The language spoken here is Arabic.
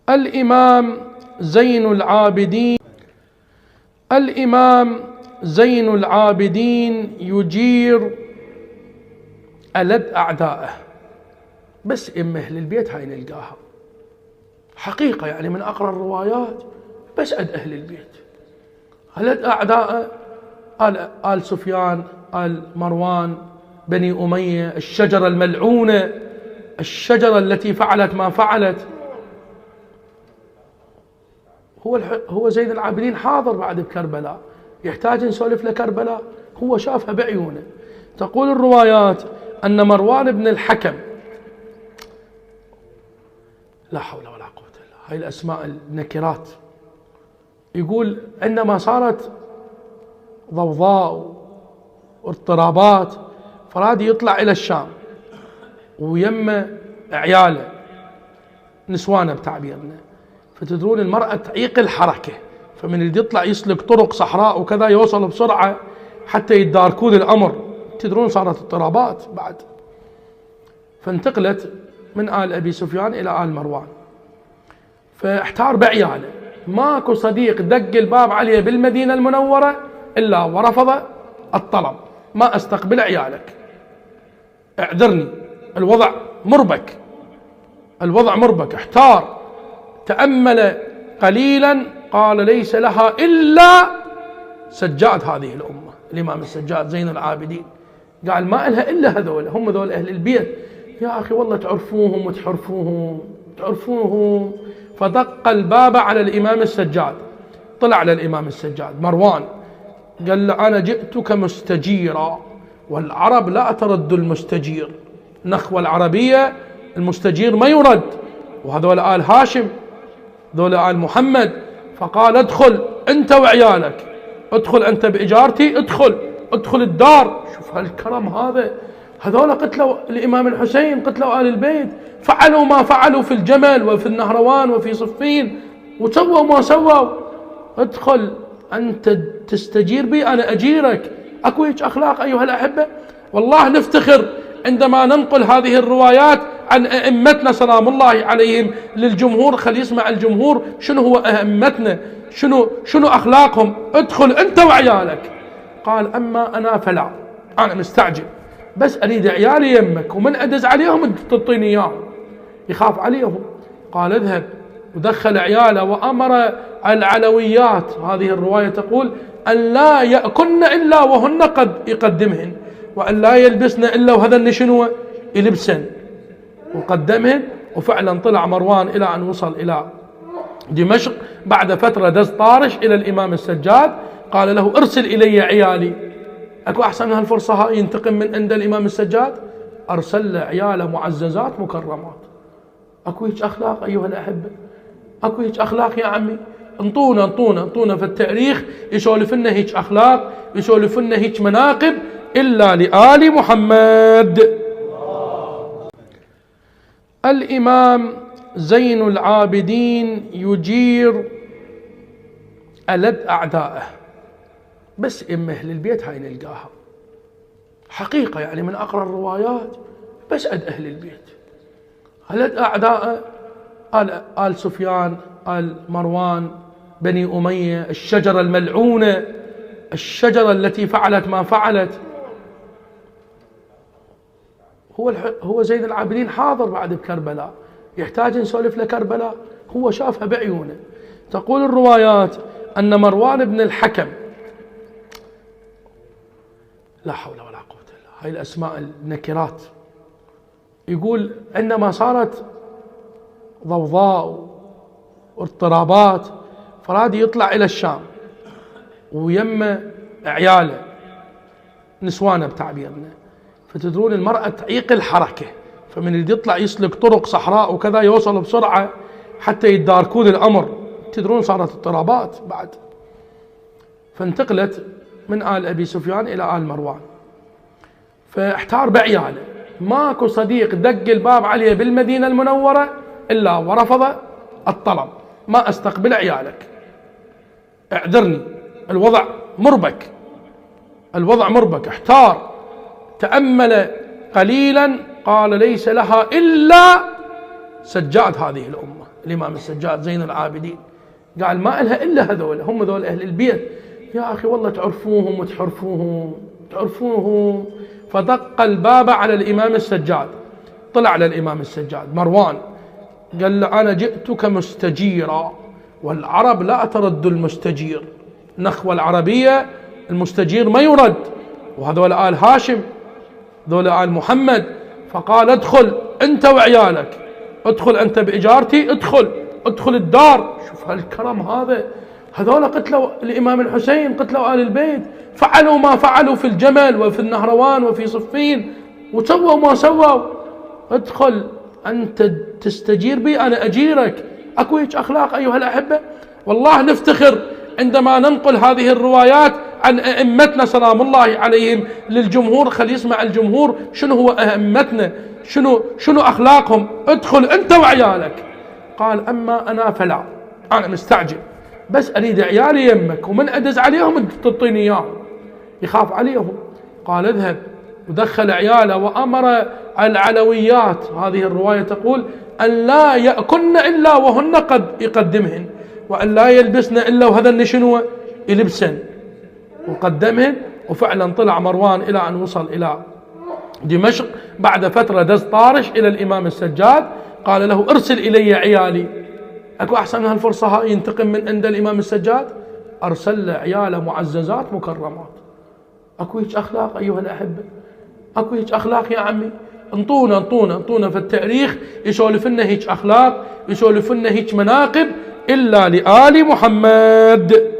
الإمام زين العابدين يجير ألد أعدائه. بس إما أهل البيت هاي نلقاها حقيقة، يعني من أقرأ الروايات بس أهل البيت ألد أعدائه، آل سفيان، آل مروان، بني أمية، الشجرة الملعونة، الشجرة التي فعلت ما فعلت. هو زين العابدين حاضر بعد بكربلاء، يحتاج نسولف لكربلاء؟ هو شافها بعيونه. تقول الروايات أن مروان بن الحكم، لا حول ولا قوة إلا بالله، هاي الأسماء النكرات، يقول عندما صارت ضوضاء واضطرابات فراد يطلع إلى الشام ويم عياله نسوانه بتعبيرنا، فتدرون المرأة تعيق الحركة، فمن اللي يطلع يسلك طرق صحراء وكذا يوصل بسرعة حتى يتداركون الأمر. تدرون صارت اضطرابات بعد، فانتقلت من آل أبي سفيان إلى آل مروان، فاحتار بعياله. ماكو صديق دق الباب عليه بالمدينة المنورة إلا ورفض الطلب، ما أستقبل عيالك، اعذرني، الوضع مربك. احتار، تأمل قليلا، قال ليس لها إلا سجاد هذه الأمة، الإمام السجاد زين العابدين، قال ما لها إلا هذول، هم ذول أهل البيت. يا أخي والله تعرفوهم وتحرفوهم. فدق الباب على الإمام السجاد، طلع على الإمام السجاد مروان، قال له أنا جئتك مستجيرا، والعرب لا ترد المستجير، نخوة العربية المستجير ما يرد، وهذول آل هاشم، ذول آل محمد. فقال ادخل أنت وعيالك، ادخل أنت بإجارتي، ادخل الدار. شوف هالكرم هذا، هذول قتلوا الإمام الحسين، قتلوا آل البيت، فعلوا ما فعلوا في الجمل وفي النهروان وفي صفين، وسووا ما سووا. ادخل أنت تستجير بي، أنا أجيرك. أكو هيك أخلاق أيها الأحبة؟ والله نفتخر عندما ننقل هذه الروايات عن أئمتنا سلام الله عليهم للجمهور. خلي يسمع الجمهور شنو هو أئمتنا، شنو أخلاقهم. ادخل أنت وعيالك. قال أما أنا فلا، أنا مستعجل، بس أريد عيالي يمك، ومن أدز عليهم تعطيني إياهم، يخاف عليهم. قال اذهب، ودخل عياله، وأمر العلويات، هذه الرواية تقول أن لا يأكلن إلا وهن قد يقدمهن، وأن لا يلبسن إلا وهذا شنو يلبسن، وقدمهن. وفعلا طلع مروان إلى أن وصل إلى دمشق. بعد فترة دز طارش إلى الإمام السجاد، قال له ارسل إلي عيالي. أكو أحسن من هالفرصة هاي ينتقم من عند الإمام السجاد؟ أرسل له عياله معززات مكرمات. أكو هيك أخلاق أيها الأحبة؟ أكو هيك أخلاق يا عمي؟ انطونا في التاريخ يسولف لنا هيك أخلاق، يسولف لنا هيك مناقب إلا لآل محمد. الإمام زين العابدين يجير ألد أعدائه. بس إما أهل البيت هاي نلقاها حقيقة، يعني من أقرأ الروايات بس أهل البيت ألد أعدائه، آل سفيان، آل مروان، بني أمية، الشجرة الملعونة، الشجرة التي فعلت ما فعلت. هو زين العابدين حاضر بعد بكربلاء، يحتاج نسولف لكربلاء؟ هو شافها بعيونه. تقول الروايات أن مروان بن الحكم، لا حول ولا قوة إلا بالله، هاي الأسماء النكرات، يقول عندما صارت ضوضاء واضطرابات فراد يطلع إلى الشام ويم عياله نسوانه بتعبيرنا، فتدرون المرأة تعيق الحركة، فمن اللي يطلع يسلك طرق صحراء وكذا يوصل بسرعة حتى يتداركون الأمر. تدرون صارت اضطرابات بعد، فانتقلت من آل أبي سفيان إلى آل مروان، فاحتار بعياله. ماكو صديق دق الباب عليه بالمدينة المنورة إلا ورفض الطلب، ما أستقبل عيالك، اعذرني، الوضع مربك. احتار، تأمل قليلا، قال ليس لها إلا سجاد هذه الأمة الإمام السجاد زين العابدين، قال ما إلها إلا هذول، هم ذول أهل البيت، يا أخي والله تعرفوهم وتعرفوهم. فدق الباب على الإمام السجاد، طلع على الإمام السجاد مروان، قال له أنا جئتك مستجيرا، والعرب لا ترد المستجير، نخوة العربية المستجير ما يرد، وهذول آل هاشم، ذول آل محمد. فقال ادخل أنت وعيالك، ادخل أنت بإجارتي، ادخل الدار. شوف هالكرم هذا، هذول قتلوا الإمام الحسين، قتلوا آل البيت، فعلوا ما فعلوا في الجمل وفي النهروان وفي صفين، وسووا ما سووا. ادخل أنت تستجير بي، أنا أجيرك. أكو هيك أخلاق أيها الأحبة؟ والله نفتخر عندما ننقل هذه الروايات عن أئمتنا سلام الله عليهم للجمهور. خلي يسمع الجمهور شنو هو أئمتنا، شنو أخلاقهم. ادخل أنت وعيالك. قال أما أنا فلا، أنا مستعجل، بس أريد عيالي يمك، ومن أدز عليهم تعطيني إياهم، يخاف عليهم. قال اذهب، ودخل عياله، وأمر العلويات، هذه الرواية تقول أن لا يأكلن إلا وهن قد يقدمهن، وأن لا يلبسن إلا وهذا شنو يلبسن وقدمهن. وفعلا طلع مروان إلى أن وصل إلى دمشق. بعد فترة دز طارش إلى الإمام السجاد، قال له ارسل إلي عيالي. أكو أحسن من هالفرصة هاي ينتقم من عند الإمام السجاد؟ أرسل له عياله معززات مكرمات. أكو هيك أخلاق أيها الأحبة؟ أكو هيك أخلاق يا عمي؟ انطونا في التاريخ يسولف لنا هيك أخلاق، يسولف لنا هيك مناقب إلا لآل محمد.